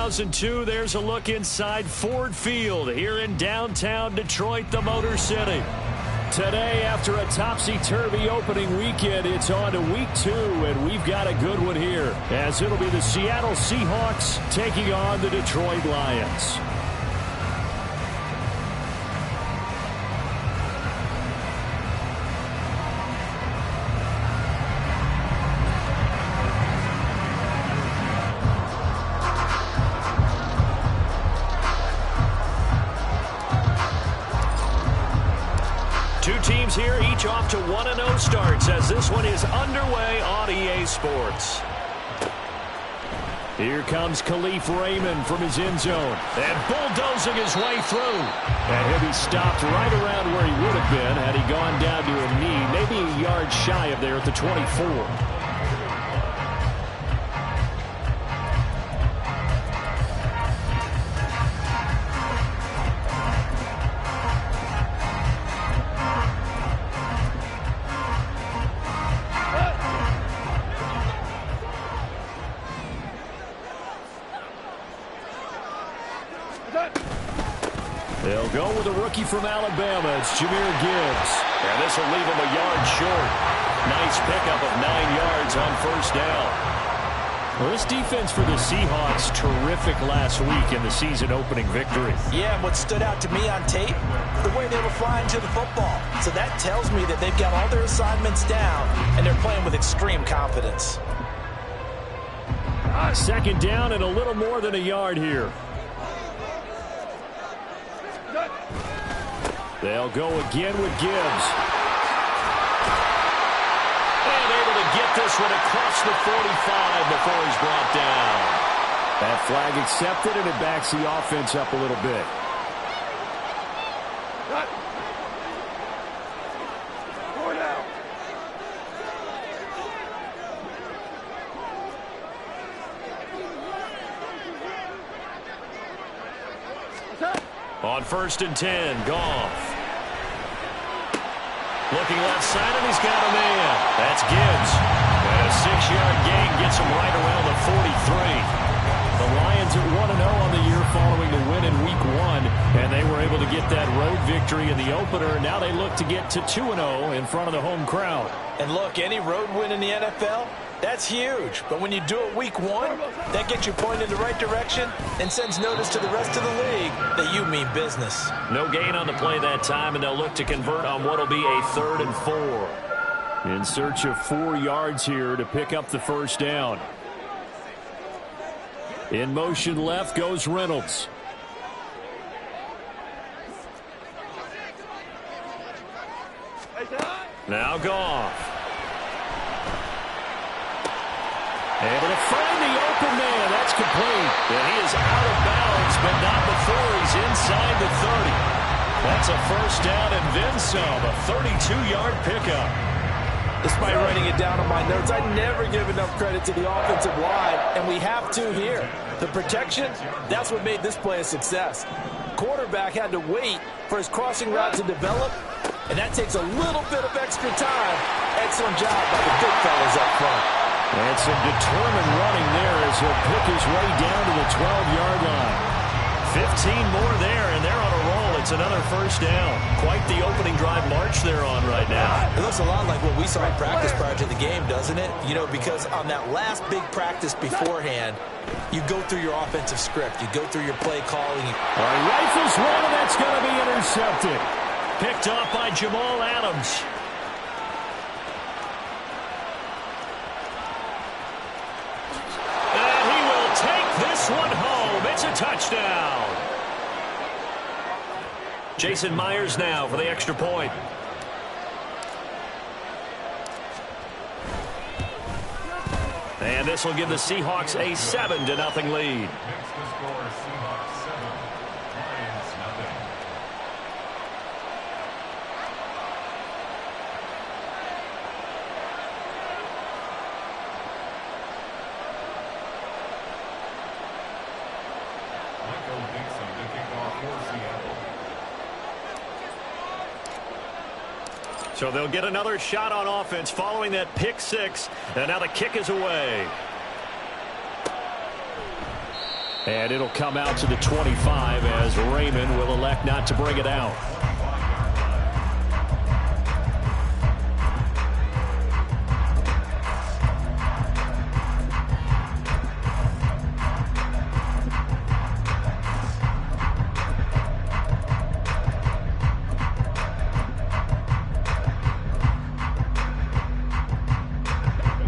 2002, there's a look inside Ford Field here in downtown Detroit, the Motor City. Today, after a topsy-turvy opening weekend, it's on to week 2, and we've got a good one here, as it'll be the Seattle Seahawks taking on the Detroit Lions. Two teams here, each off to 1-0 starts as this one is underway on EA Sports. Here comes Khalif Raymond from his end zone and bulldozing his way through. And he'll be stopped right around where he would have been had he gone down to a knee, maybe a yard shy of there at the 24. They'll go with a rookie from Alabama. It's Jahmyr Gibbs. And this will leave him a yard short. Nice pickup of 9 yards on first down. Well, this defense for the Seahawks, terrific last week in the season opening victory. Yeah, and what stood out to me on tape, the way they were flying to the football. So that tells me that they've got all their assignments down, and they're playing with extreme confidence. Second down and a little more than a yard here. They'll go again with Gibbs. And able to get this one across the 45 before he's brought down. That flag accepted, and it backs the offense up a little bit. On 1st and 10, Goff. Looking left side, and he's got a man. That's Gibbs. And a 6-yard gain gets him right around the 43. The Lions at 1-0 on the year following the win in Week 1, and they were able to get that road victory in the opener. Now they look to get to 2-0 in front of the home crowd. And look, any road win in the NFL, that's huge. But when you do it Week 1, that gets you pointed in the right direction and sends notice to the rest of the league that you mean business. No gain on the play that time, and they'll look to convert on what will be a 3rd and 4. In search of 4 yards here to pick up the first down. In motion left goes Reynolds. Now Goff. Able to find the open man. That's complete. And he is out of bounds, but not before he's inside the 30. That's a first down and then some. A 32-yard pickup. Despite writing it down on my notes, I never give enough credit to the offensive line, and we have to here. The protection, that's what made this play a success. Quarterback had to wait for his crossing route to develop, and that takes a little bit of extra time. Excellent job by the big fellas up front. And some determined running there as he'll pick his way down to the 12-yard line. 15 more there, and they're on a roll. It's another first down. Quite the opening drive march they're on right now. It looks a lot like what we saw in practice prior to the game, doesn't it? You know, because on that last big practice beforehand, you go through your offensive script. You go through your play calling. All right, rifles one, and that's going to be intercepted. Picked off by Jamal Adams. And he will take this one home. It's a touchdown. Jason Myers now for the extra point. And this will give the Seahawks a 7-0 lead. So they'll get another shot on offense following that pick six. And now the kick is away. And it'll come out to the 25 as Raymond will elect not to bring it out.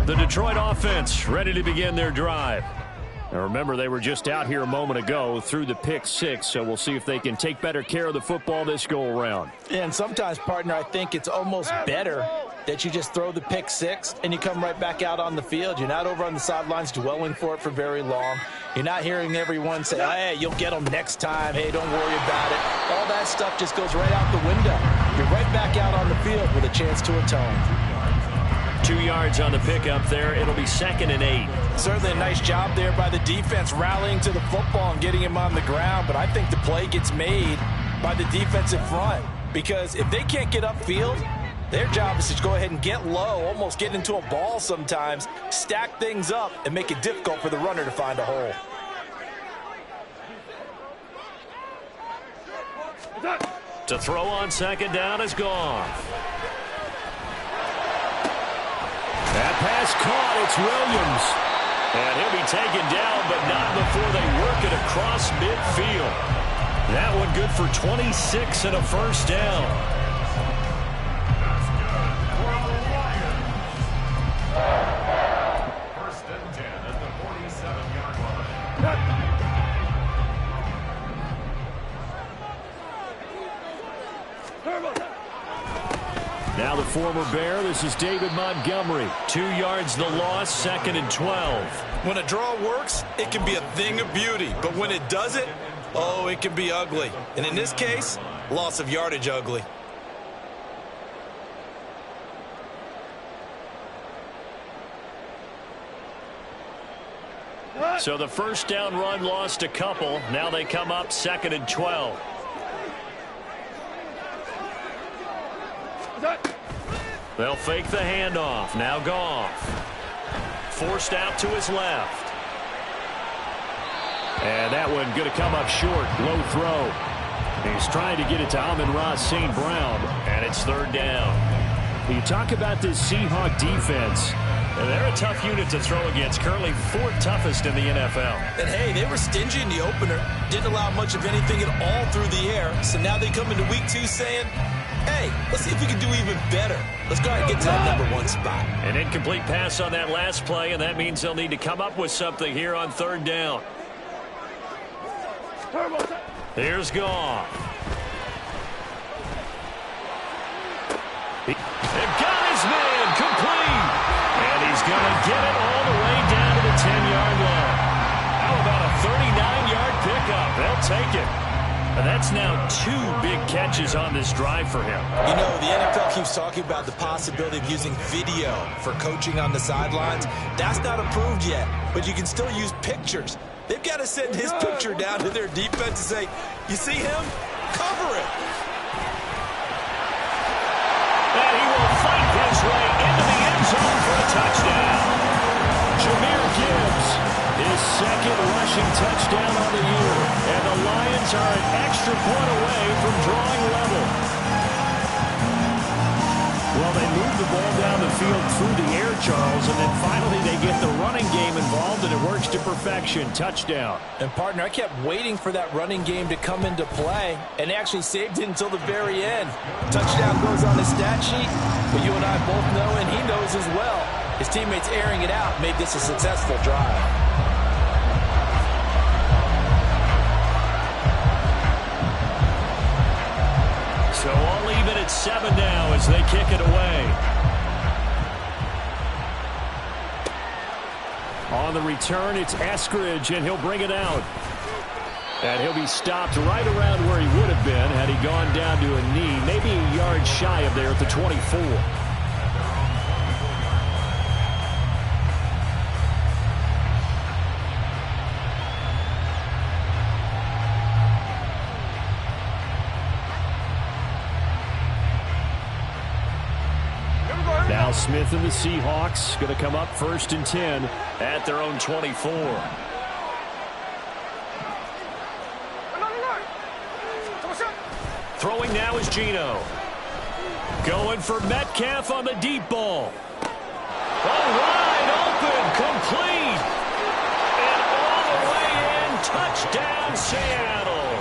The Detroit offense ready to begin their drive. Now remember, they were just out here a moment ago through the pick six, so we'll see if they can take better care of the football this go-around. And sometimes, partner, I think it's almost better that you just throw the pick six and you come right back out on the field. You're not over on the sidelines dwelling for it for very long. You're not hearing everyone say, hey, you'll get them next time. Hey, don't worry about it. All that stuff just goes right out the window. You're right back out on the field with a chance to atone. 2 yards on the pickup there. It'll be 2nd and 8. Certainly a nice job there by the defense rallying to the football and getting him on the ground. But I think the play gets made by the defensive front, because if they can't get upfield, their job is to go ahead and get low, almost get into a ball sometimes, stack things up, and make it difficult for the runner to find a hole. To throw on 2nd down is gone. That pass caught. It's Williams. And he'll be taken down, but not before they work it across midfield. That one good for 26 and a first down. First and 10 at the 47-yard line. Now the former Bear, this is David Montgomery. 2 yards the loss, 2nd and 12. When a draw works, it can be a thing of beauty. But when it doesn't, oh, it can be ugly. And in this case, loss of yardage ugly. So the first down run lost a couple. Now they come up 2nd and 12. They'll fake the handoff. Now Goff. Forced out to his left. And that one going to come up short. Low throw. He's trying to get it to Amon-Ra St. Brown. And it's 3rd down. You talk about this Seahawk defense. And they're a tough unit to throw against. Currently 4th toughest in the NFL. And hey, they were stingy in the opener. Didn't allow much of anything at all through the air. So now they come into week 2 saying, hey, let's see if we can do even better. Let's go ahead and get to that #1 spot. An incomplete pass on that last play, and that means they'll need to come up with something here on 3rd down. Here's Goff. They've got his man complete. And he's going to get it all the way down to the 10-yard line. How about a 39-yard pickup? They'll take it. And that's now 2 big catches on this drive for him. You know, the NFL keeps talking about the possibility of using video for coaching on the sidelines. That's not approved yet, but you can still use pictures. They've got to send his picture down to their defense and say, you see him? Cover it. And he will fight his way into the end zone for a touchdown. Jahmyr Gibbs, his 2nd rushing touchdown on the year. And the Lions are an extra point away from drawing level. Well, they move the ball down the field through the air, Charles, and then finally they get the running game involved, and it works to perfection. Touchdown. And, partner, I kept waiting for that running game to come into play, and actually saved it until the very end. Touchdown goes on the stat sheet, but you and I both know, and he knows as well, his teammates airing it out made this a successful drive. So all even at 7 now as they kick it away. On the return, it's Eskridge, and he'll bring it out. And he'll be stopped right around where he would have been had he gone down to a knee, maybe a yard shy of there at the 24. Now Smith and the Seahawks going to come up 1st and 10 at their own 24. Throwing now is Geno. Going for Metcalf on the deep ball. Oh, wide open, complete. And all the way in, touchdown Seattle.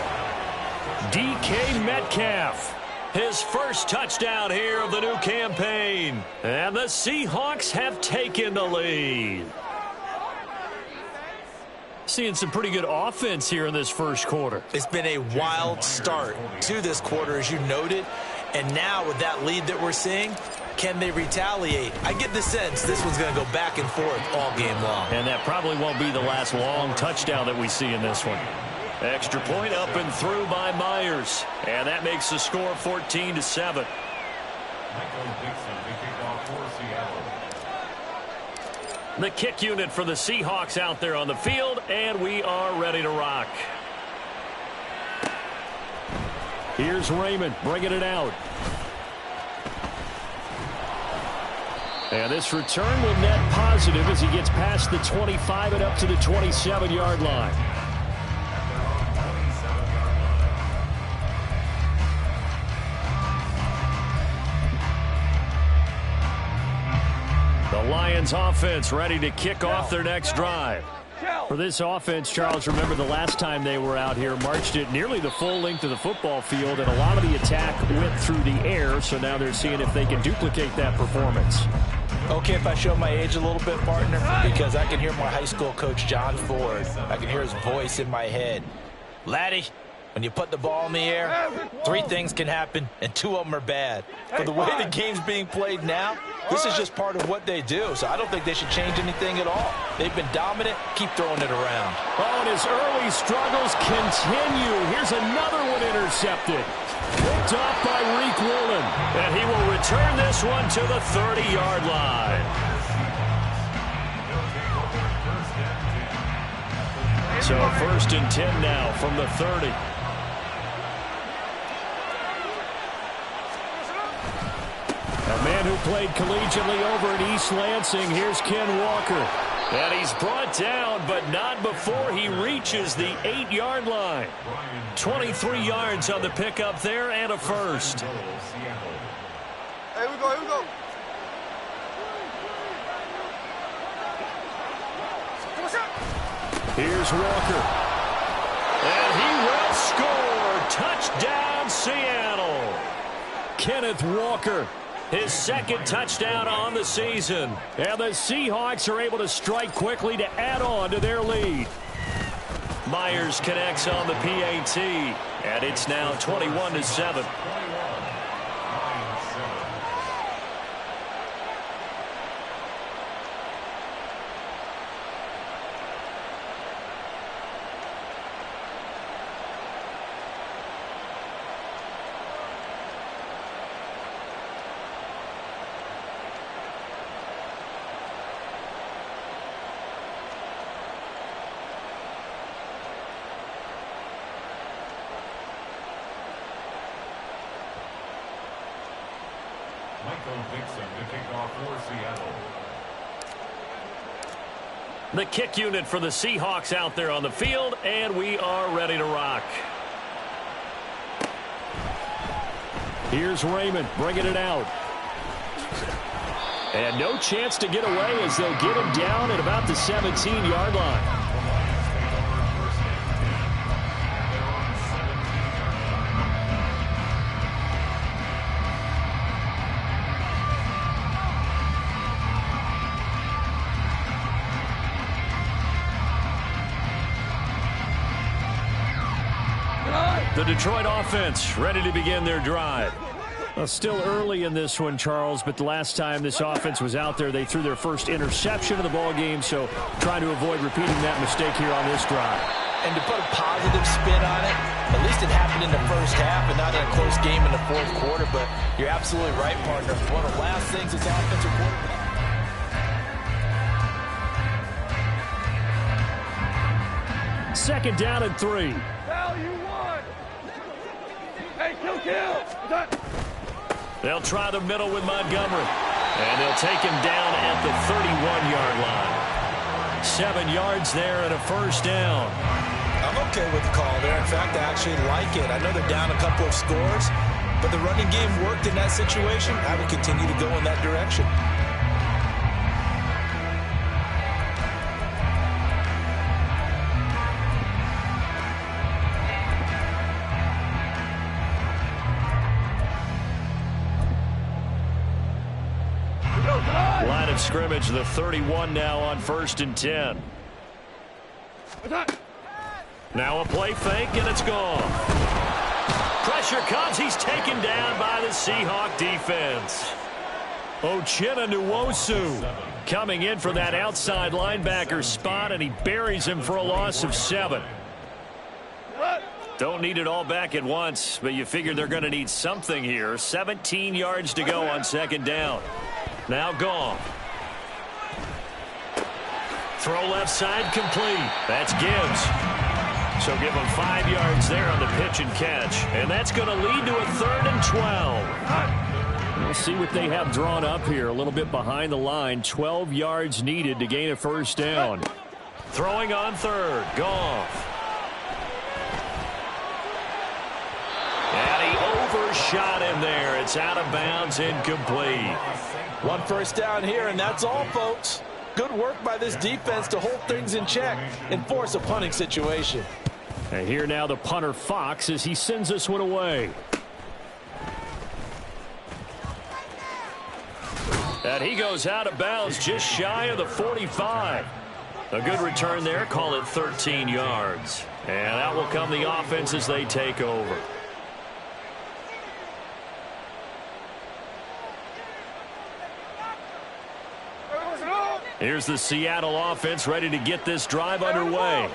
DK Metcalf, his first touchdown here of the new campaign. And the Seahawks have taken the lead. Seeing some pretty good offense here in this first quarter. It's been a wild start to this quarter, as you noted. And now with that lead that we're seeing, can they retaliate? I get the sense this one's going to go back and forth all game long. And that probably won't be the last long touchdown that we see in this one. Extra point up and through by Myers. And that makes the score 14-7. The kick unit for the Seahawks out there on the field, and we are ready to rock. Here's Raymond bringing it out. And this return will net positive as he gets past the 25 and up to the 27-yard line. The Lions offense ready to kick off their next drive. For this offense, Charles, remember the last time they were out here, marched it nearly the full length of the football field, and a lot of the attack went through the air, so now they're seeing if they can duplicate that performance. Okay, if I show my age a little bit, partner, because I can hear my high school coach, John Ford. I can hear his voice in my head. Laddie, when you put the ball in the air, 3 things can happen, and 2 of them are bad. For the way the game's being played now, this is just part of what they do, so I don't think they should change anything at all. They've been dominant. Keep throwing it around. Oh, and his early struggles continue. Here's another one intercepted. Picked off by Reek Woolen. And he will return this one to the 30-yard line. So 1st and 10 now from the 30. A man who played collegiately over at East Lansing. Here's Ken Walker. And he's brought down, but not before he reaches the 8-yard line. 23 yards on the pickup there and a first. Here we go, here we go. Here's Walker. And he will score. Touchdown, Seattle. Kenneth Walker, his 2nd touchdown on the season. And the Seahawks are able to strike quickly to add on to their lead. Myers connects on the PAT, and it's now 21-7. The kick unit for the Seahawks out there on the field, and we are ready to rock. Here's Raymond bringing it out. And no chance to get away as they'll get him down at about the 17-yard line. The Detroit offense ready to begin their drive. Well, still early in this one, Charles, but the last time this offense was out there, they threw their first interception of the ball game, so trying to avoid repeating that mistake here on this drive. And to put a positive spin on it, at least it happened in the first half and not in a close game in the 4th quarter, but you're absolutely right, partner. One of the last things this offensive quarterback. 2nd down and 3. They'll try the middle with Montgomery. And they'll take him down at the 31-yard line. 7 yards there and a first down. I'm okay with the call there. In fact, I actually like it. I know they're down a couple of scores, but the running game worked in that situation. I would continue to go in that direction. Line of scrimmage, the 31 now on 1st and 10. Now a play fake, and it's gone. Pressure comes. He's taken down by the Seahawk defense. Uchenna Nwosu coming in for that outside linebacker spot, and he buries him for a loss of 7. Don't need it all back at once, but you figure they're going to need something here. 17 yards to go on 2nd down. Now gone. Throw left side complete. That's Gibbs. So give him 5 yards there on the pitch and catch. And that's going to lead to a 3rd and 12. We'll see what they have drawn up here. A little bit behind the line. 12 yards needed to gain a 1st down. Throwing on 3rd. Goff. And he overshot him there. It's out of bounds, incomplete. 1 first down here, and that's all, folks. Good work by this defense to hold things in check and force a punting situation. And here now the punter Fox as he sends this one away. And he goes out of bounds just shy of the 45. A good return there. Call it 13 yards. And out will come the offense as they take over. Here's the Seattle offense ready to get this drive underway.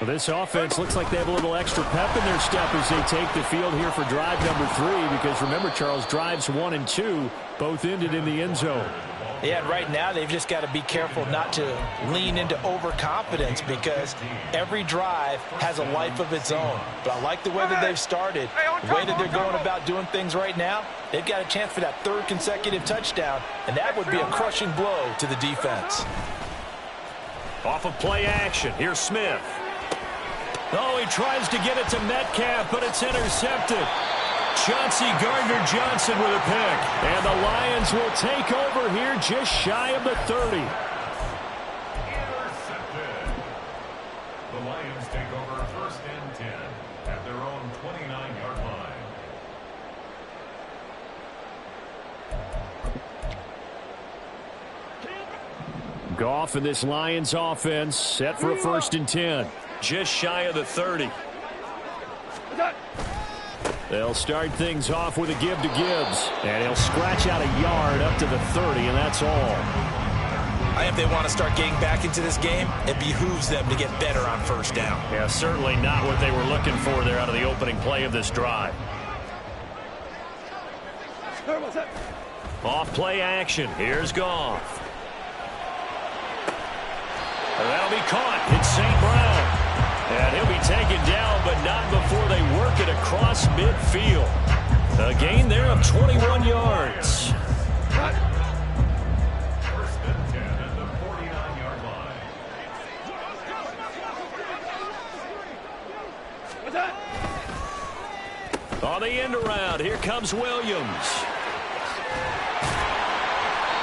Well, this offense looks like they have a little extra pep in their step as they take the field here for drive number 3. Because remember, Charles, drives 1 and 2 both ended in the end zone. Yeah, and right now they've just got to be careful not to lean into overconfidence because every drive has a life of its own. But I like the way that they've started, the way that they're going about doing things right now. They've got a chance for that 3rd consecutive touchdown, and that would be a crushing blow to the defense. Off of play action, here's Smith. Oh, he tries to get it to Metcalf, but it's intercepted. Chauncey Gardner-Johnson with a pick. And the Lions will take over here just shy of the 30. Intercepted. The Lions take over 1st and 10 at their own 29-yard line. Goff and this Lions offense set for a 1st and 10. Just shy of the 30. They'll start things off with a give to Gibbs. And he'll scratch out a yard up to the 30, and that's all. I think if they want to start getting back into this game, it behooves them to get better on 1st down. Yeah, certainly not what they were looking for there out of the opening play of this drive. Off play action. Here's Goff. That'll be caught. It's St. Brown. And he'll be taken down, but not before they work it across midfield. A gain there of 21 yards. 1st and 10 at the 49-yard line. On the end around, here comes Williams.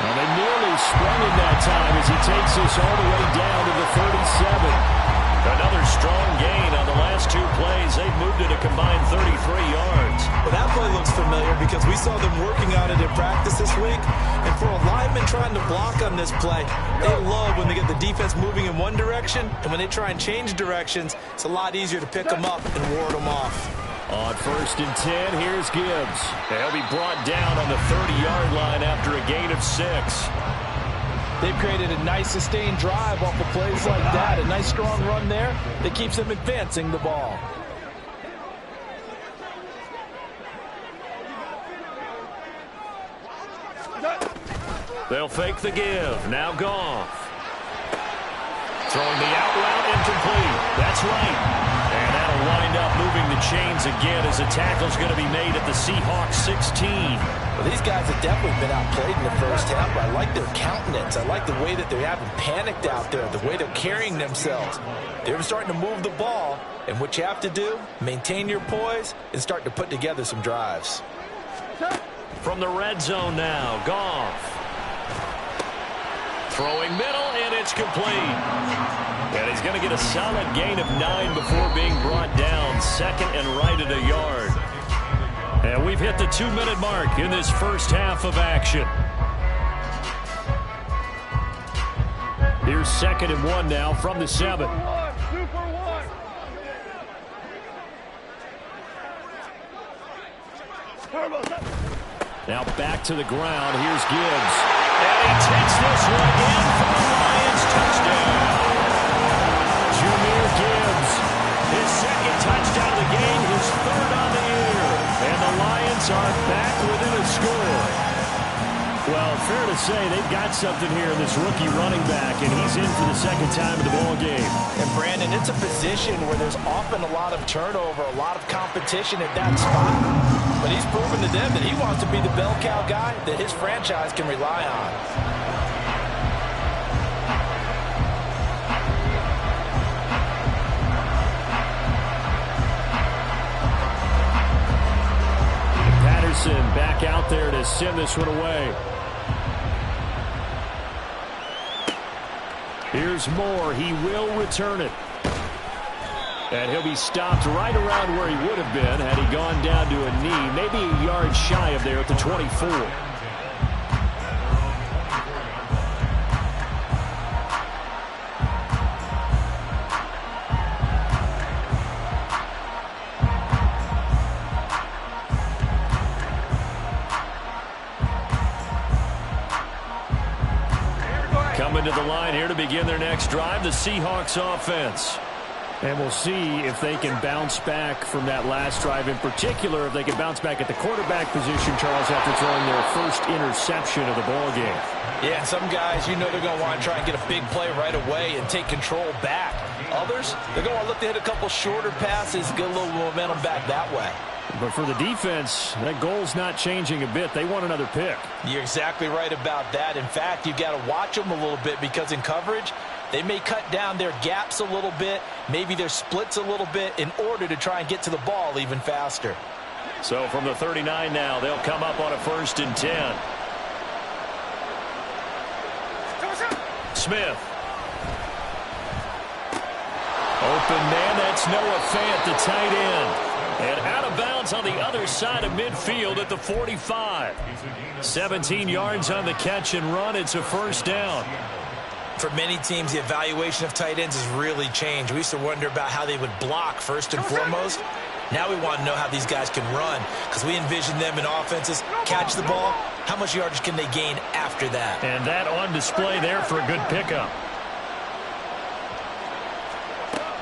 And they nearly sprung in that time as he takes this all the way down to the 37. Another strong gain on the last 2 plays. They've moved it a combined 33 yards. Well, that play looks familiar because we saw them working on it in practice this week. And for a lineman trying to block on this play, they love when they get the defense moving in one direction. And when they try and change directions, it's a lot easier to pick them up and ward them off. On 1st and 10, here's Gibbs. They'll be brought down on the 30-yard line after a gain of 6. They've created a nice sustained drive off of plays like that. A nice strong run there that keeps them advancing the ball. They'll fake the give. Now Goff. Throwing the out route incomplete. That's right. And that'll wind up moving the chains Lions again as a tackle's going to be made at the Seahawks 16. Well, these guys have definitely been outplayed in the first half, but I like their countenance. I like the way that they haven't panicked out there, the way they're carrying themselves. They're starting to move the ball, and what you have to do, maintain your poise and start to put together some drives. From the red zone now, Goff. Throwing middle, and it's complete. And he's going to get a solid gain of 9 before being brought down. Second and right at a yard. And we've hit the 2-minute mark in this first half of action. Here's 2nd and 1 now from the 7. Now back to the ground. Here's Gibbs. And he takes this one in for the Lions. Touchdown. Jahmyr Gibbs. His 2nd touchdown of the game. His 3rd on the year. And the Lions are back within a score. Well, fair to say they've got something here in this rookie running back, and he's in for the 2nd time in the ball game. And Brandon, it's a position where there's often a lot of turnover, a lot of competition at that spot. But he's proven to them that he wants to be the bell cow guy that his franchise can rely on. Patterson back out there to send this one away. Here's Moore. He will return it. And he'll be stopped right around where he would have been had he gone down to a knee, maybe a yard shy of there at the 24. Coming to the line here to begin their next drive, the Seahawks offense. And we'll see if they can bounce back from that last drive, in particular if they can bounce back at the quarterback position, Charles, after throwing their first interception of the ball game. Yeah, and some guys, you know they're going to want to try and get a big play right away and take control back. Others, they're going to look to hit a couple shorter passes, get a little momentum back that way. But for the defense, that goal's not changing a bit. They want another pick. You're exactly right about that. In fact, you've got to watch them a little bit because in coverage, they may cut down their gaps a little bit, maybe their splits a little bit in order to try and get to the ball even faster. So from the 39 now, they'll come up on a 1st and 10. Smith. Open man, that's Noah Fant, the tight end. And out of bounds on the other side of midfield at the 45. 17 yards on the catch and run. It's a 1st down. For many teams, the evaluation of tight ends has really changed. We used to wonder about how they would block first and foremost. Now we want to know how these guys can run because we envision them in offenses, catch the ball. How much yardage can they gain after that? And that on display there for a good pickup.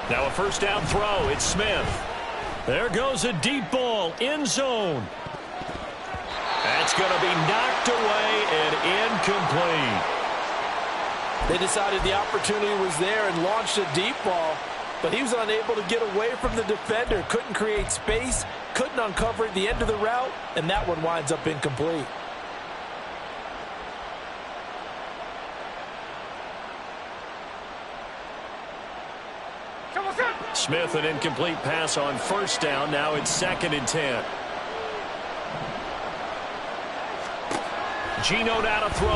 Now a 1st down throw. It's Smith. There goes a deep ball, end zone. That's going to be knocked away and incomplete. They decided the opportunity was there and launched a deep ball, but he was unable to get away from the defender, couldn't create space, couldn't uncover at the end of the route, and that one winds up incomplete. Smith, an incomplete pass on 1st down. Now it's 2nd and 10. Geno now to throw.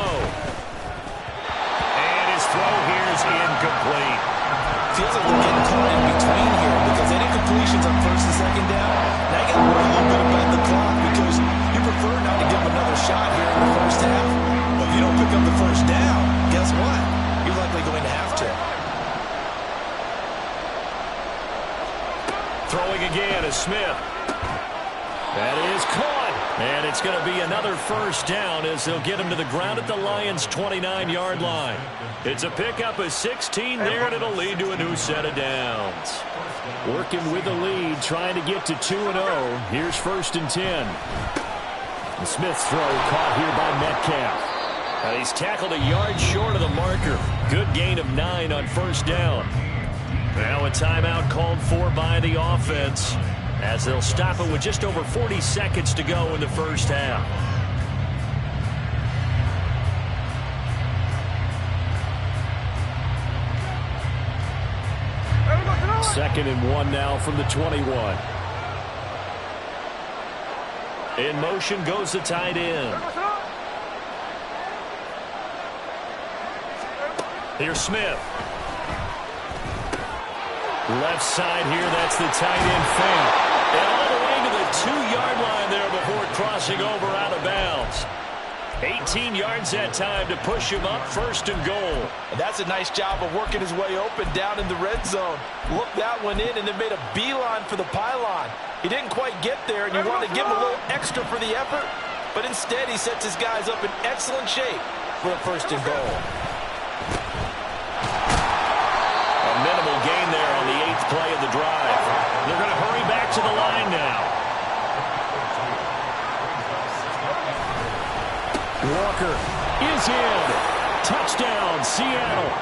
And his throw here is incomplete. Feels like we're getting caught in between here because any completions on 1st and 2nd down, now you got to worry a little bit about the clock because you prefer not to give them another shot here in the first half. But if you don't pick up the 1st down, guess what? You're likely going to have to. Throwing again is Smith. That is caught. And it's going to be another 1st down as they'll get him to the ground at the Lions' 29-yard line. It's a pickup of 16 there, and it'll lead to a new set of downs. Working with the lead, trying to get to 2-0. Here's 1st and 10. And Smith's throw caught here by Metcalf. And he's tackled a yard short of the marker. Good gain of 9 on 1st down. Now a timeout called for by the offense as they'll stop it with just over 40 seconds to go in the first half. Second and 1 now from the 21. In motion goes the tight end. Here's Smith. Left side here, that's the tight end feint. And all the way to the 2-yard line there before crossing over out of bounds. 18 yards that time to push him up, first and goal. And that's a nice job of working his way open down in the red zone. Looked that one in and then made a beeline for the pylon. He didn't quite get there, and you want to give him a little extra for the effort, but instead he sets his guys up in excellent shape for a first and goal. A minimal gain there on the 8th play of the drive. They're going to hurry back to the line now. Walker is in. Touchdown, Seattle.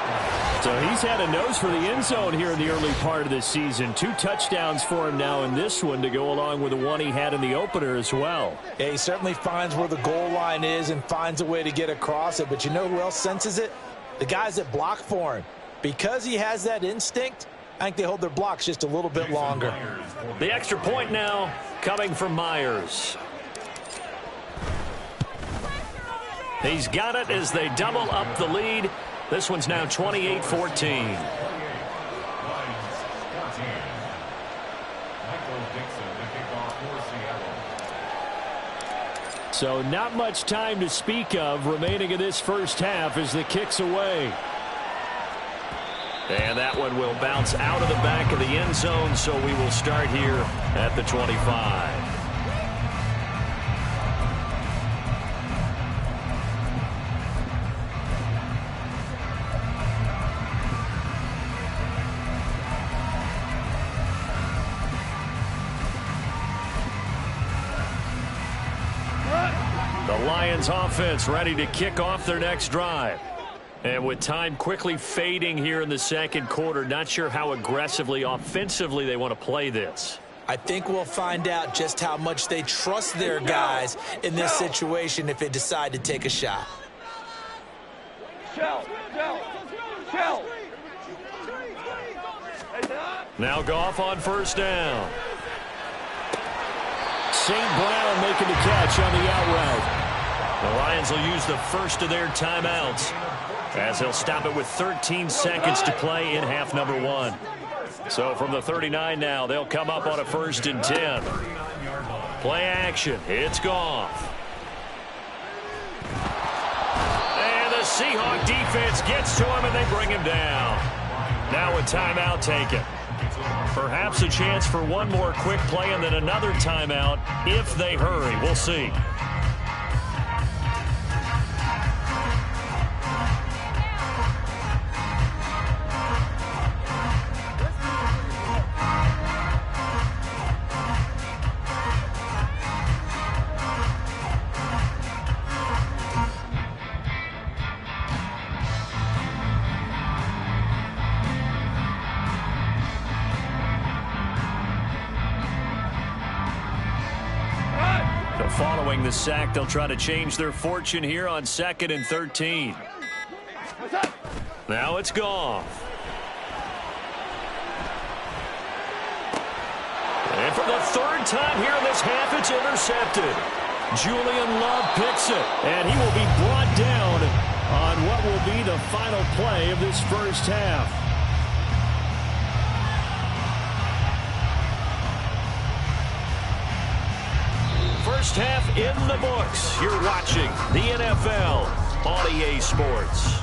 So he's had a nose for the end zone here in the early part of this season. 2 touchdowns for him now in this one to go along with the one he had in the opener as well. Yeah, he certainly finds where the goal line is and finds a way to get across it. But you know who else senses it? The guys that block for him. Because he has that instinct, I think they hold their blocks just a little bit longer. The extra point now coming from Myers. He's got it as they double up the lead. This one's now 28-14. So not much time to speak of remaining in this first half as the kick's away. And that one will bounce out of the back of the end zone, so we will start here at the 25. The Lions offense ready to kick off their next drive. And with time quickly fading here in the second quarter, not sure how aggressively, offensively they want to play this. I think we'll find out just how much they trust their guys in this situation if they decide to take a shot. Now Goff on first down. St. Brown making the catch on the out route. The Lions will use the first of their timeouts as they'll stop it with 13 seconds to play in half number 1. So from the 39 now, they'll come up on a 1st and 10. Play action. It's Goff. And the Seahawk defense gets to him and they bring him down. Now a timeout taken. Perhaps a chance for one more quick play and then another timeout if they hurry. We'll see. Following the sack, they'll try to change their fortune here on 2nd and 13. Now it's Goff. And for the 3rd time here in this half, it's intercepted. Julian Love picks it, and he will be brought down on what will be the final play of this first half. First half in the books. You're watching the NFL on EA Sports.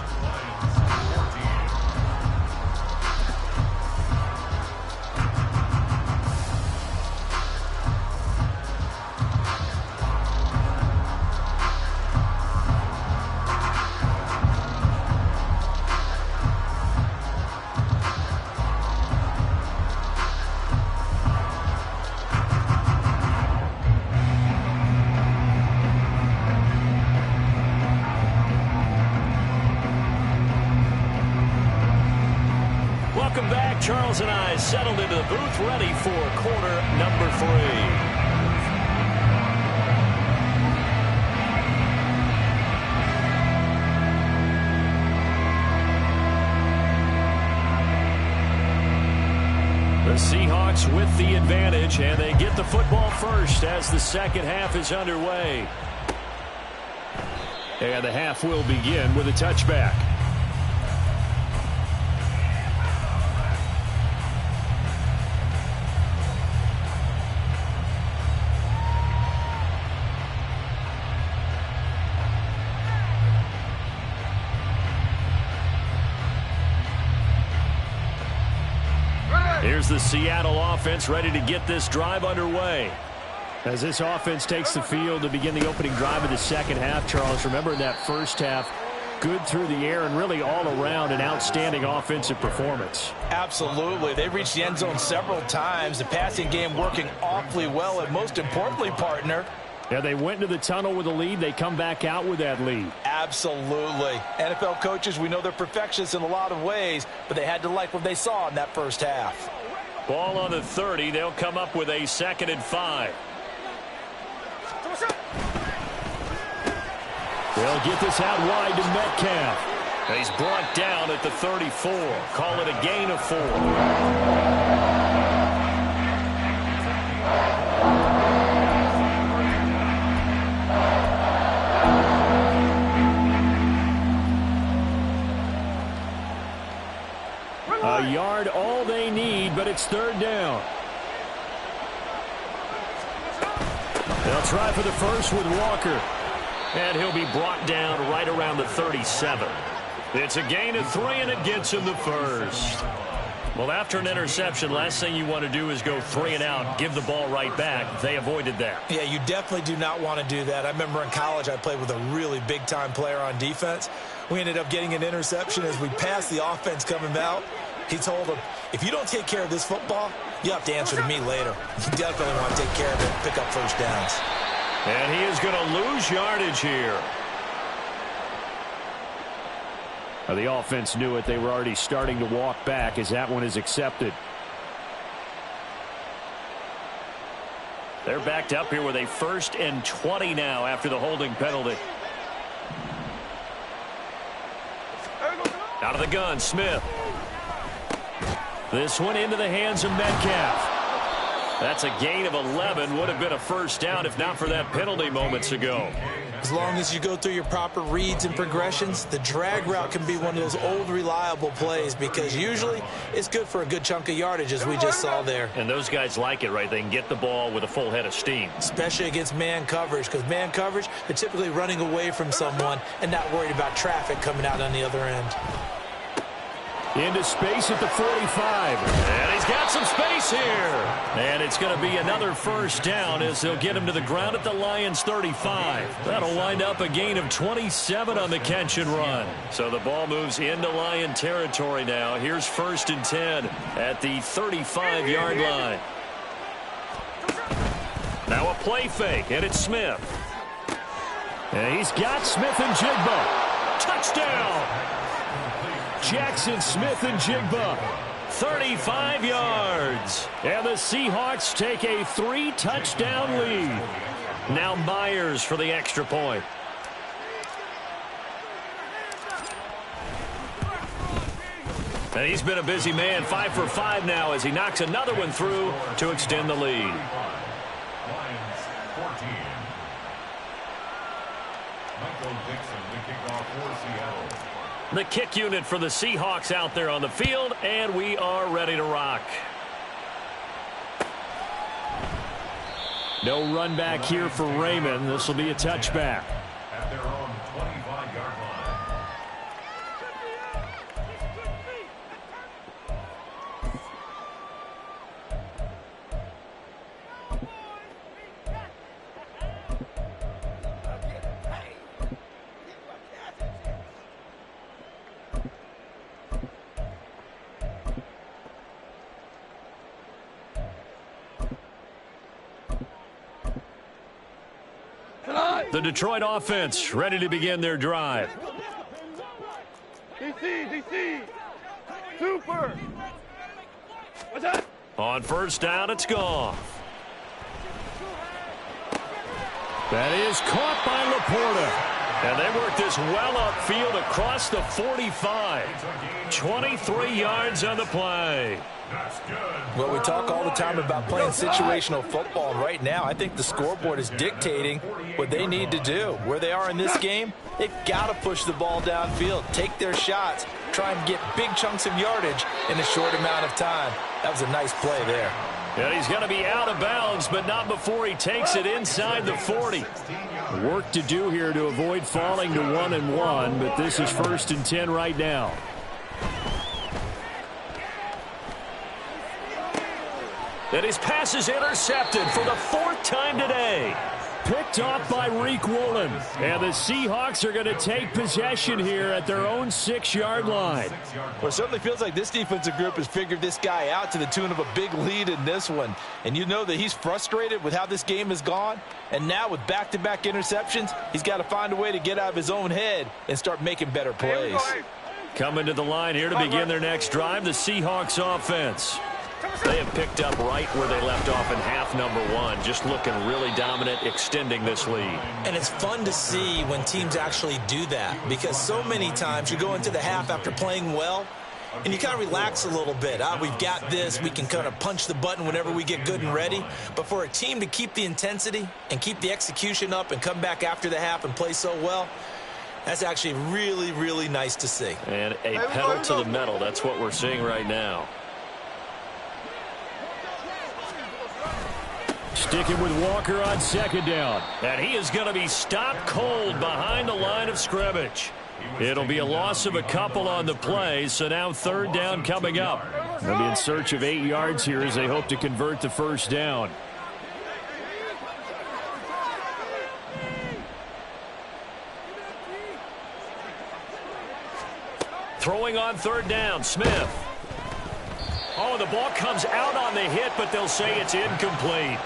Charles and I settled into the booth ready for quarter number 3. The Seahawks with the advantage, and they get the football first as the second half is underway. And the half will begin with a touchback. Here's the Seattle offense ready to get this drive underway. As this offense takes the field to begin the opening drive of the second half, Charles, remember in that first half, good through the air and really all around an outstanding offensive performance. Absolutely. They reached the end zone several times. The passing game working awfully well, and most importantly, partner, yeah, they went into the tunnel with a lead. They come back out with that lead. Absolutely. NFL coaches, we know they're perfectionists in a lot of ways, but they had to like what they saw in that first half. Ball on the 30. They'll come up with a 2nd and 5. They'll get this out wide to Metcalf. He's brought down at the 34. Call it a gain of 4. A yard all they need, but it's 3rd down. They'll try for the first with Walker. And he'll be brought down right around the 37. It's a gain of 3, and it gets him the first. Well, after an interception, last thing you want to do is go 3 and out, give the ball right back. They avoided that. Yeah, you definitely do not want to do that. I remember in college I played with a really big-time player on defense. We ended up getting an interception as we passed the offense coming out. He told him, if you don't take care of this football, you have to answer to me later. You definitely want to take care of it and pick up first downs. And he is going to lose yardage here. Now, the offense knew it. They were already starting to walk back as that one is accepted. They're backed up here with a 1st and 20 now after the holding penalty. Out of the gun, Smith. This one into the hands of Metcalf. That's a gain of 11. Would have been a first down if not for that penalty moments ago. As long as you go through your proper reads and progressions, the drag route can be one of those old reliable plays because usually it's good for a good chunk of yardage as we just saw there. And those guys like it, right? They can get the ball with a full head of steam. Especially against man coverage, because man coverage, they're typically running away from someone and not worried about traffic coming out on the other end. Into space at the 45. And he's got some space here. And it's going to be another first down as they'll get him to the ground at the Lions 35. That'll wind up a gain of 27 on the catch and run. So the ball moves into Lion territory now. Here's 1st and 10 at the 35-yard line. Now a play fake, and it's Smith. And he's got Smith and Jigba. Touchdown! Jackson Smith and Jigba, 35 yards. And the Seahawks take a 3-touchdown lead. Now Myers for the extra point. And he's been a busy man, 5 for 5 now as he knocks another one through to extend the lead. Lions 14. Michael Dixon to kick off for Seattle. The kick unit for the Seahawks out there on the field, and we are ready to rock. No run back here for Raymond. This will be a touchback. At their own 25-yard line. The Detroit offense ready to begin their drive. DC, super. On first down, it's gone. That is caught by Laporta. And they work this well upfield across the 45. 23 yards on the play. Well, we talk all the time about playing situational football, and right now I think the scoreboard is dictating what they need to do. Where they are in this game, they've got to push the ball downfield, take their shots, try and get big chunks of yardage in a short amount of time. That was a nice play there. And he's going to be out of bounds, but not before he takes it inside the 40. Work to do here to avoid falling to 1-1, but this is 1st and 10 right now. And his pass is intercepted for the 4th time today. Picked off by Reek Woolen. And the Seahawks are going to take possession here at their own 6-yard line. Well, it certainly feels like this defensive group has figured this guy out to the tune of a big lead in this one. And you know that he's frustrated with how this game has gone. And now with back-to-back interceptions, he's got to find a way to get out of his own head and start making better plays. Coming to the line here to begin their next drive, the Seahawks offense. They have picked up right where they left off in half number 1, just looking really dominant, extending this lead. And it's fun to see when teams actually do that, because so many times you go into the half after playing well, and you kind of relax a little bit. We've got this. We can kind of punch the button whenever we get good and ready. But for a team to keep the intensity and keep the execution up and come back after the half and play so well, that's actually really, really nice to see. And a pedal to the metal. That's what we're seeing right now. Sticking with Walker on 2nd down. And he is going to be stopped cold behind the line of scrimmage. It'll be a loss of a couple on the play, so now 3rd down coming up. They'll be in search of 8 yards here as they hope to convert the 1st down. Throwing on 3rd down, Smith. Oh, the ball comes out on the hit, but they'll say it's incomplete.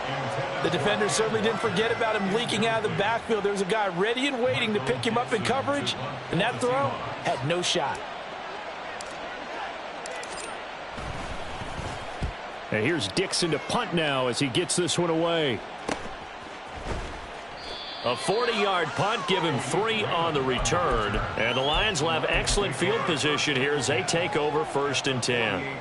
The defenders certainly didn't forget about him leaking out of the backfield. There's a guy ready and waiting to pick him up in coverage, and that throw had no shot. And here's Dixon to punt now as he gets this one away. A 40-yard punt, give him 3 on the return. And the Lions will have excellent field position here as they take over 1st and 10.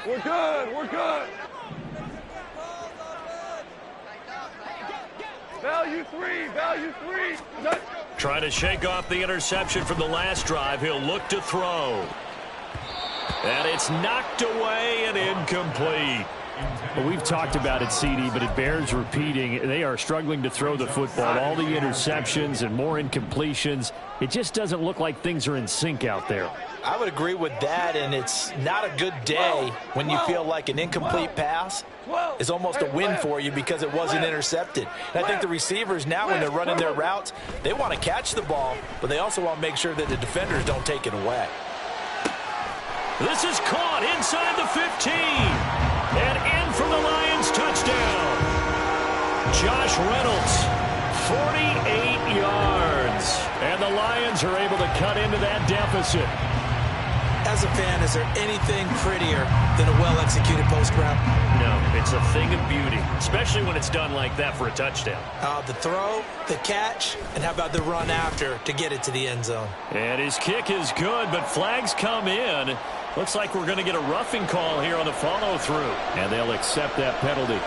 We're good. We're good. Value 3. Value 3. Trying to shake off the interception from the last drive. He'll look to throw. And it's knocked away and incomplete. Well, we've talked about it, CD, but it bears repeating. They are struggling to throw the football. All the interceptions and more incompletions. It just doesn't look like things are in sync out there. I would agree with that, and it's not a good day when you feel like an incomplete pass is almost a win for you because it wasn't intercepted. And I think the receivers now, when they're running their routes, they want to catch the ball, but they also want to make sure that the defenders don't take it away. This is caught inside the 15. And in for the Lions touchdown. Josh Reynolds, 48 yards. And the Lions are able to cut into that deficit. As a fan, is there anything prettier than a well-executed post route? No, it's a thing of beauty, especially when it's done like that for a touchdown. The throw, the catch, and how about the run after to get it to the end zone? And his kick is good, but flags come in. Looks like we're going to get a roughing call here on the follow-through. And they'll accept that penalty.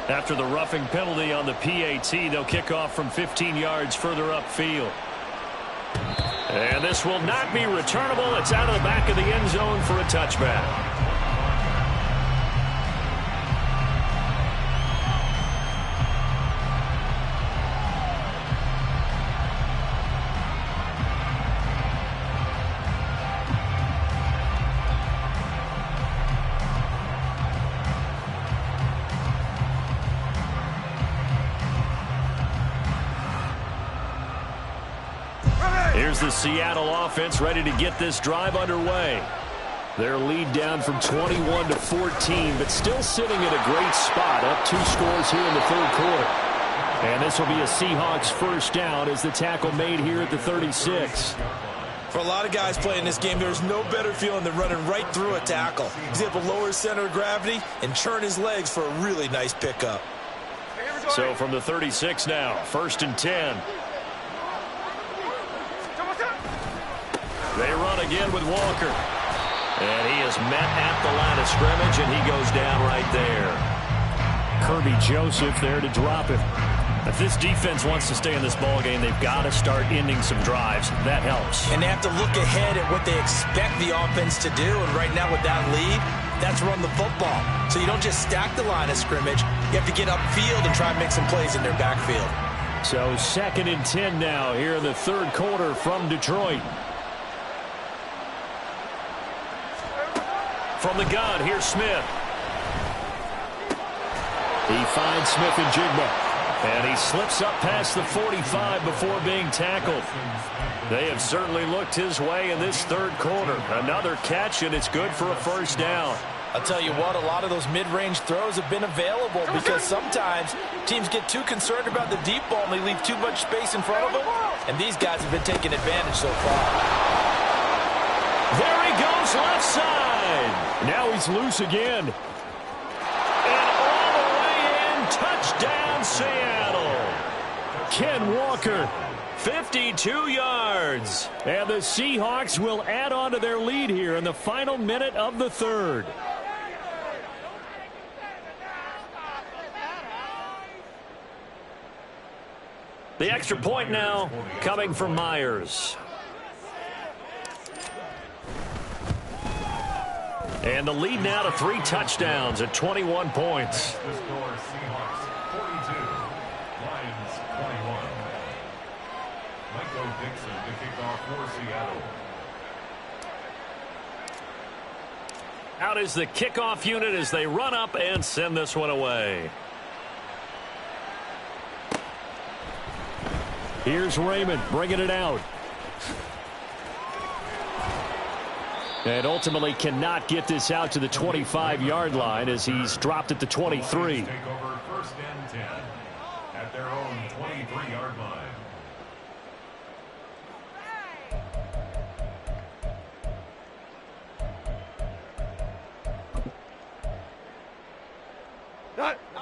After the roughing penalty on the PAT, they'll kick off from 15 yards further upfield. And this will not be returnable. It's out of the back of the end zone for a touchback. Here's the Seattle offense ready to get this drive underway. Their lead down from 21 to 14, but still sitting in a great spot, up 2 scores here in the third quarter. And this will be a Seahawks first down as the tackle made here at the 36. For a lot of guys playing this game, there's no better feeling than running right through a tackle. He's able to lower his center of gravity and churn his legs for a really nice pickup. So from the 36 now, 1st and 10. They run again with Walker. And he is met at the line of scrimmage, and he goes down right there. Kirby Joseph there to drop him. If this defense wants to stay in this ballgame, they've got to start ending some drives. That helps. And they have to look ahead at what they expect the offense to do. And right now with that lead, that's run the football. So you don't just stack the line of scrimmage. You have to get upfield and try and make some plays in their backfield. So 2nd and 10 now here in the third quarter from Detroit. From the gun, here's Smith. He finds Smith and Jigba. And he slips up past the 45 before being tackled. They have certainly looked his way in this third quarter. Another catch, and it's good for a first down. I'll tell you what, a lot of those mid-range throws have been available because sometimes teams get too concerned about the deep ball and they leave too much space in front of them. And these guys have been taking advantage so far. There he goes, left side. Now he's loose again. And all the way in, touchdown Seattle. Ken Walker, 52 yards. And the Seahawks will add on to their lead here in the final minute of the third. The extra point now coming from Myers. And the lead now to 3 touchdowns at 21 points. The score, Seahawks 42, Lions 21. Michael Dixon to kick off for Seattle. Out is the kickoff unit as they run up and send this one away. Here's Raymond bringing it out. And ultimately cannot get this out to the 25-yard line as he's dropped at the 23. Take over 1st and 10 at their own 23-yard line.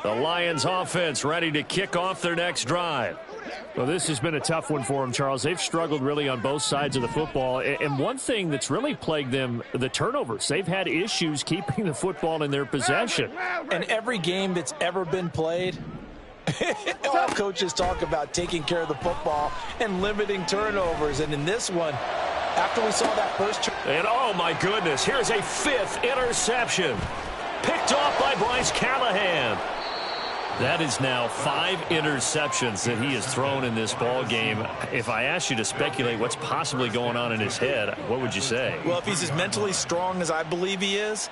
The Lions offense ready to kick off their next drive. Well, this has been a tough one for them, Charles. They've struggled really on both sides of the football. And one thing that's really plagued them, the turnovers. They've had issues keeping the football in their possession. And every game that's ever been played, all coaches talk about taking care of the football and limiting turnovers. And in this one, after we saw that first... And oh my goodness, here's a 5th interception. Picked off by Bryce Callahan. That is now 5 interceptions that he has thrown in this ball game. If I asked you to speculate what's possibly going on in his head, what would you say? Well, if he's as mentally strong as I believe he is,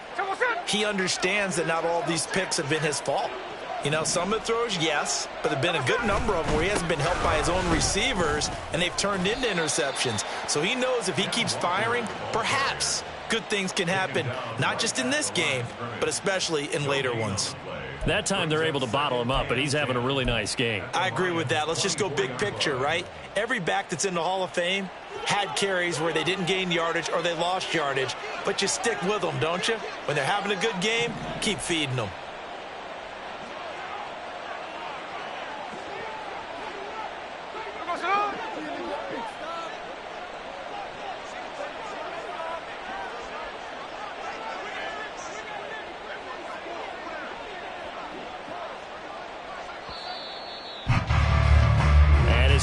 he understands that not all of these picks have been his fault. You know, some of the throws, yes, but there have been a good number of them where he hasn't been helped by his own receivers, and they've turned into interceptions. So he knows if he keeps firing, perhaps good things can happen, not just in this game, but especially in later ones. That time they're able to bottle him up, but he's having a really nice game. I agree with that. Let's just go big picture, right? Every back that's in the Hall of Fame had carries where they didn't gain yardage or they lost yardage, but you stick with them, don't you? When they're having a good game, keep feeding them.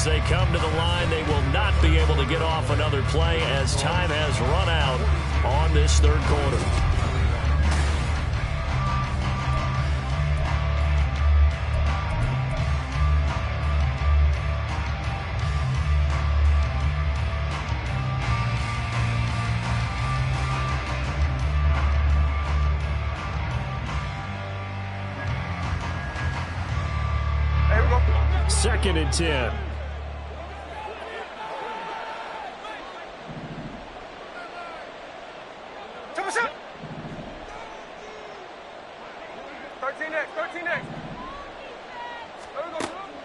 As they come to the line, they will not be able to get off another play as time has run out on this third quarter. Second and 10.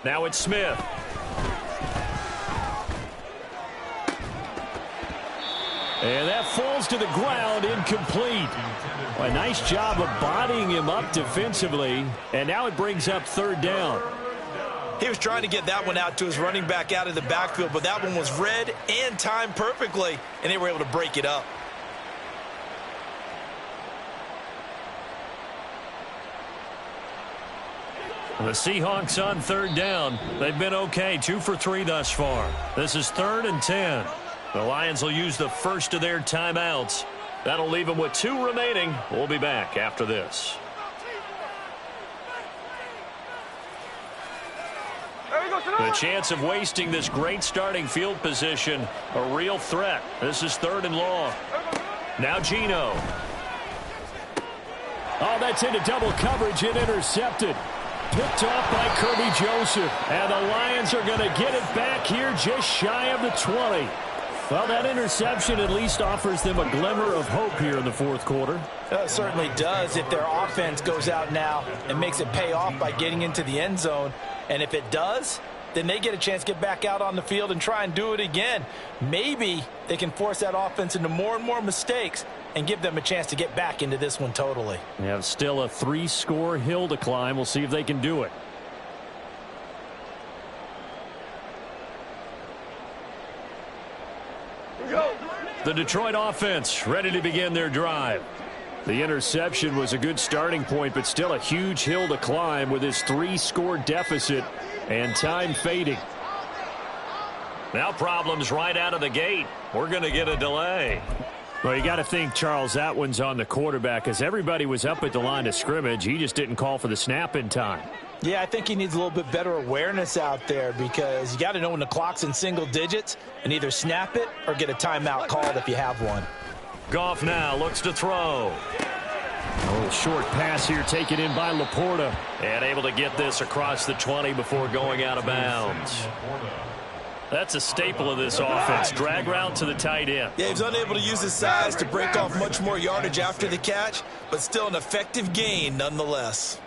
Now it's Smith. And that falls to the ground, incomplete. A nice job of bodying him up defensively. And now it brings up third down. He was trying to get that one out to his running back out of the backfield, but that one was read and timed perfectly, and they were able to break it up. The Seahawks on third down. They've been okay, 2 for 3 thus far. This is 3rd and 10. The Lions will use the first of their timeouts. That'll leave them with 2 remaining. We'll be back after this. The chance of wasting this great starting field position, a real threat. This is 3rd and long. Now Geno. Oh, that's into double coverage and intercepted. Picked off by Kirby Joseph. And the Lions are going to get it back here just shy of the 20. Well, that interception at least offers them a glimmer of hope here in the fourth quarter. It certainly does if their offense goes out now and makes it pay off by getting into the end zone. And if it does, then they get a chance to get back out on the field and try and do it again. Maybe they can force that offense into more and more mistakes and give them a chance to get back into this one totally. They have still a 3-score hill to climb. We'll see if they can do it. The Detroit offense ready to begin their drive. The interception was a good starting point, but still a huge hill to climb with his 3-score deficit and time fading. Now problems right out of the gate. We're going to get a delay. Well, you got to think, Charles, that one's on the quarterback as everybody was up at the line of scrimmage. He just didn't call for the snap in time. Yeah, I think he needs a little bit better awareness out there because you got to know when the clock's in single digits and either snap it or get a timeout called if you have one. Goff now looks to throw. A little short pass here taken in by Laporta. And able to get this across the 20 before going out of bounds. That's a staple of this offense. Drag route to the tight end. Yeah, he was unable to use his size to break off much more yardage after the catch, but still an effective gain nonetheless.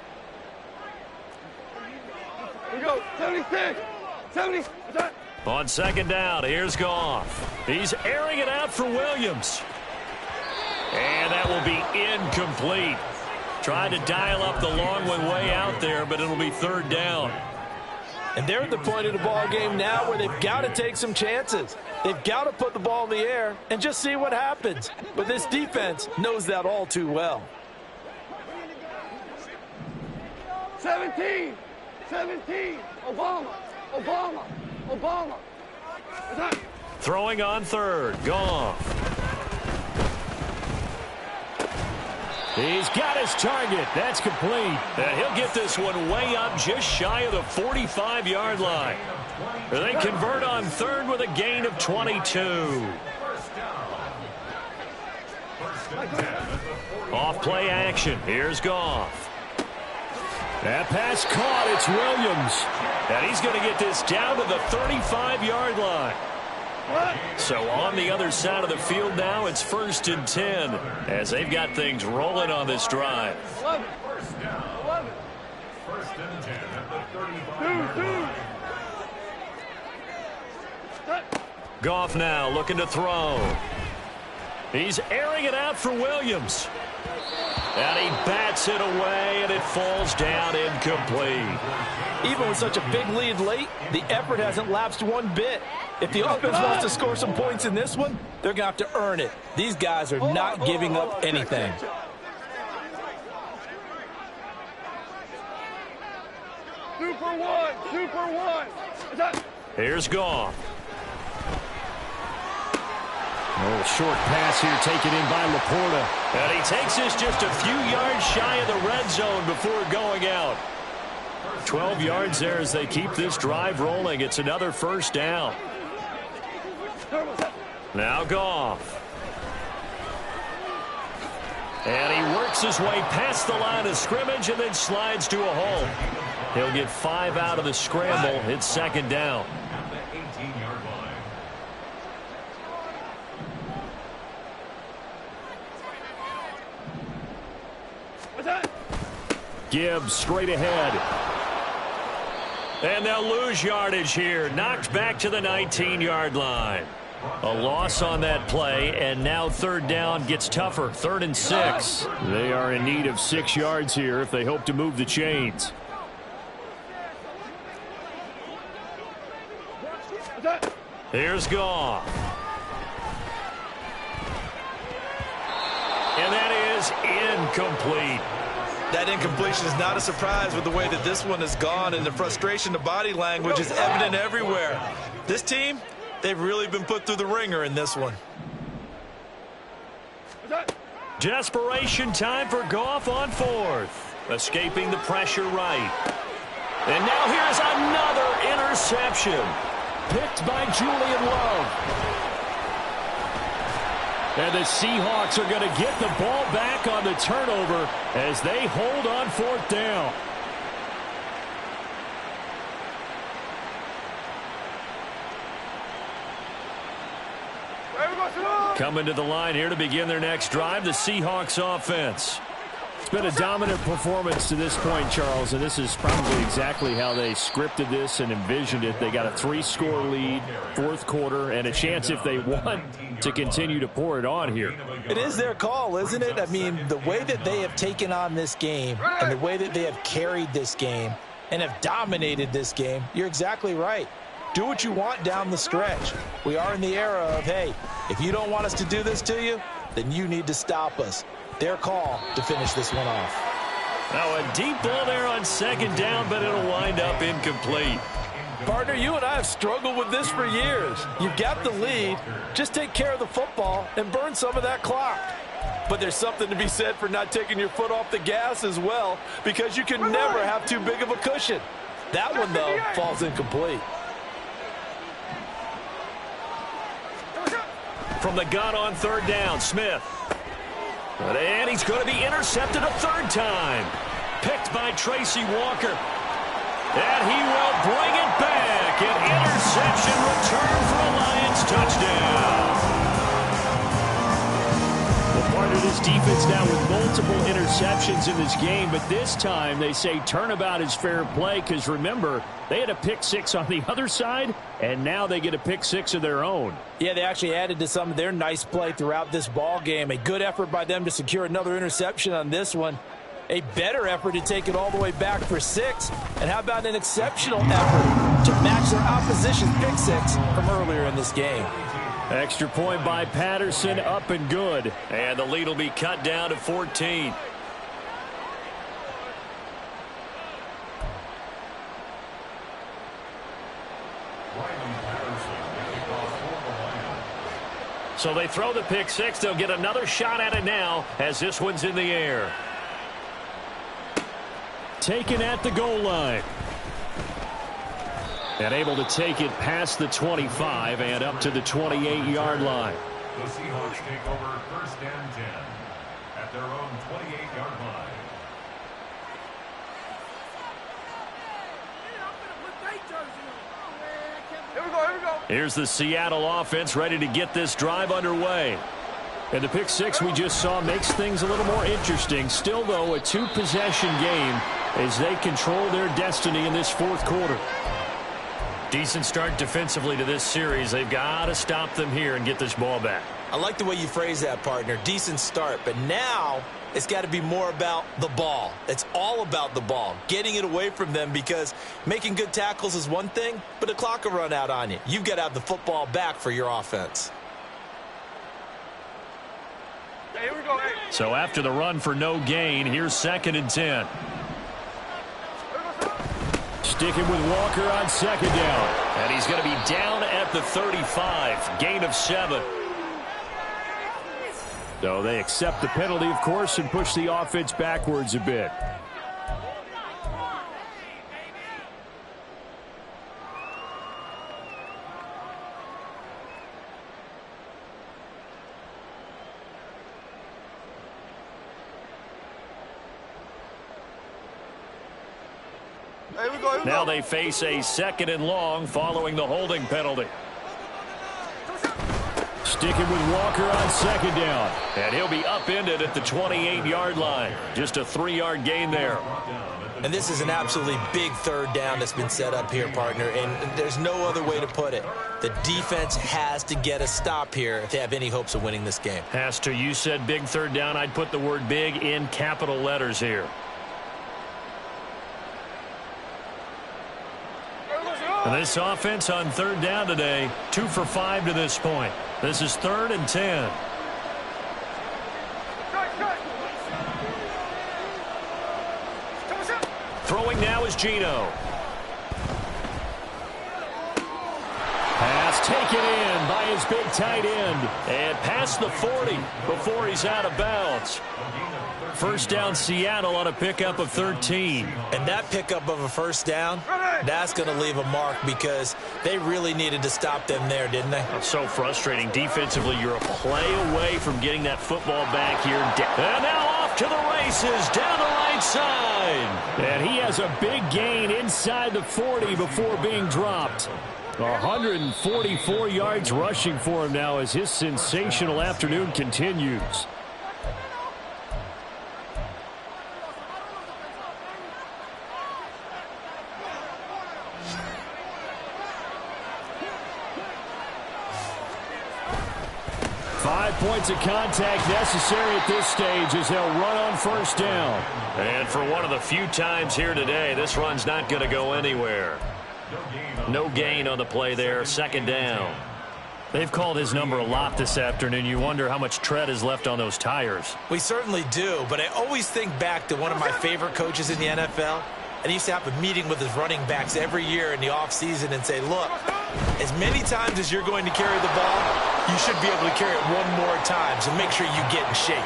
Here we go. 76. 70. On second down, here's Goff. He's airing it out for Williams. And that will be incomplete. Tried to dial up the long one way out there, but it'll be third down. And they're at the point of the ball game now where they've got to take some chances. They've got to put the ball in the air and just see what happens. But this defense knows that all too well. 17. 17. Obama. Obama. Obama. Throwing on third. Goff. He's got his target. That's complete. And he'll get this one way up just shy of the 45-yard line. They convert on third with a gain of 22. Off play action. Here's Goff. That pass caught. It's Williams. And he's going to get this down to the 35-yard line. So on the other side of the field now, it's 1st and 10 as they've got things rolling on this drive. 11. 1st and 10 at the 35. Goff now looking to throw. He's airing it out for Williams. And he bats it away, and it falls down incomplete. Even with such a big lead late, the effort hasn't lapsed one bit. If the offense wants to score some points in this one, they're going to have to earn it. These guys are not giving up anything. Super one. Here's Goff. A little short pass here taken in by Laporta. And he takes this just a few yards shy of the red zone before going out. 12 yards there as they keep this drive rolling. It's another first down. Now Goff. And he works his way past the line of scrimmage and then slides to a hole. He'll get 5 out of the scramble. It's second down. At the 18-yard line. Gibbs straight ahead. And they'll lose yardage here. Knocked back to the 19-yard line. A loss on that play, and now third down gets tougher. 3rd and 6. They are in need of 6 yards here if they hope to move the chains. Here's Goff. And that is incomplete. That incompletion is not a surprise with the way that this one has gone, and the frustration, the body language is evident everywhere. This team, they've really been put through the ringer in this one. Desperation time for Goff on 4th. Escaping the pressure right. And now here's another interception. Picked by Julian Love. And the Seahawks are going to get the ball back on the turnover as they hold on 4th down. Coming to the line here to begin their next drive, the Seahawks offense. It's been a dominant performance to this point, Charles, and this is probably exactly how they scripted this and envisioned it. They got a 3-score lead, 4th quarter, and a chance if they want to continue to pour it on here. It is their call, isn't it? I mean, the way that they have taken on this game and the way that they have carried this game and have dominated this game, you're exactly right. Do what you want down the stretch. We are in the era of, hey, if you don't want us to do this to you, then you need to stop us. Their call to finish this one off. Now a deep ball there on 2nd down, but it'll wind up incomplete. Partner, you and I have struggled with this for years. You've got the lead. Just take care of the football and burn some of that clock. But there's something to be said for not taking your foot off the gas as well, because you can never have too big of a cushion. That one, though, falls incomplete. From the gun on 3rd down, Smith. And he's going to be intercepted a 3rd time. Picked by Tracy Walker. And he will bring it back. An interception return for a Lions touchdown. Well, part of this defense now with multiple interceptions in this game, but this time they say turnabout is fair play because, remember, they had a pick 6 on the other side, and now they get a pick 6 of their own. Yeah, they actually added to some of their nice play throughout this ball game. A good effort by them to secure another interception on this one. A better effort to take it all the way back for 6. And how about an exceptional effort to match their opposition's pick 6 from earlier in this game. Extra point by Patterson, up and good. And the lead will be cut down to 14. So they throw the pick 6. They'll get another shot at it now as this one's in the air. Taken at the goal line. And able to take it past the 25 and up to the 28-yard line. The Seahawks take over 1st and 10 at their own 28-yard line. Here we go. Here's the Seattle offense ready to get this drive underway. And the pick 6 we just saw makes things a little more interesting. Still, though, a 2-possession game as they control their destiny in this 4th quarter. Decent start defensively to this series. They've got to stop them here and get this ball back. I like the way you phrase that, partner. Decent start, but now it's got to be more about the ball. It's all about the ball, getting it away from them, because making good tackles is one thing, but the clock will run out on you. You've got to have the football back for your offense. Hey, here we go. Hey. So after the run for no gain, here's 2nd and 10. Sticking with Walker on second down. And he's going to be down at the 35. Gain of 7. So they accept the penalty, of course, and push the offense backwards a bit. Now they face a 2nd and long following the holding penalty. Sticking with Walker on second down. And he'll be upended at the 28-yard line. Just a 3-yard gain there. And this is an absolutely big 3rd down that's been set up here, partner, and there's no other way to put it. The defense has to get a stop here if they have any hopes of winning this game. Has to. You said big 3rd down. I'd put the word big in capital letters here. And this offense on 3rd down today, 2 for 5 to this point. This is 3rd and 10. Throwing now is Geno. Pass taken in by his big tight end. And past the 40 before he's out of bounds. First down Seattle on a pickup of 13. And that pickup of a 1st down, that's going to leave a mark because they really needed to stop them there, didn't they? That's so frustrating. Defensively, you're a play away from getting that football back here. And now off to the races down the right side. And he has a big gain inside the 40 before being dropped. 144 yards rushing for him now as his sensational afternoon continues. Points of contact necessary at this stage as they'll run on 1st down. And for one of the few times here today, this run's not going to go anywhere. No gain on the play there, 2nd down. They've called his number a lot this afternoon. You wonder how much tread is left on those tires. We certainly do, but I always think back to one of my favorite coaches in the NFL. And he used to have a meeting with his running backs every year in the offseason and say, look, as many times as you're going to carry the ball, you should be able to carry it one more time, so make sure you get in shape.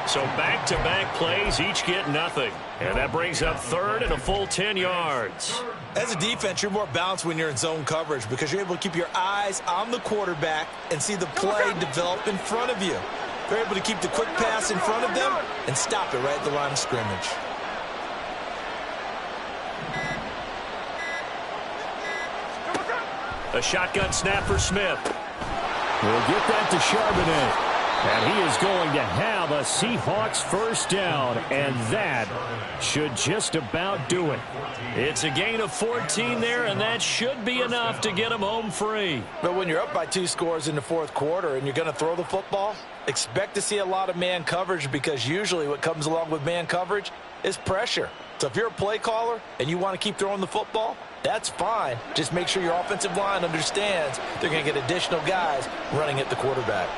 So back-to-back plays, each get nothing. And that brings up 3rd and a full 10 yards. As a defense, you're more balanced when you're in zone coverage because you're able to keep your eyes on the quarterback and see the play develop in front of you. They're able to keep the quick pass in front of them and stop it right at the line of scrimmage. A shotgun snap for Smith. We'll get that to Charbonnet. And he is going to have a Seahawks 1st down, and that should just about do it. It's a gain of 14 there, and that should be enough to get him home free. But when you're up by 2 scores in the 4th quarter and you're going to throw the football, expect to see a lot of man coverage because usually what comes along with man coverage is pressure. So if you're a play caller and you want to keep throwing the football, that's fine. Just make sure your offensive line understands they're going to get additional guys running at the quarterback.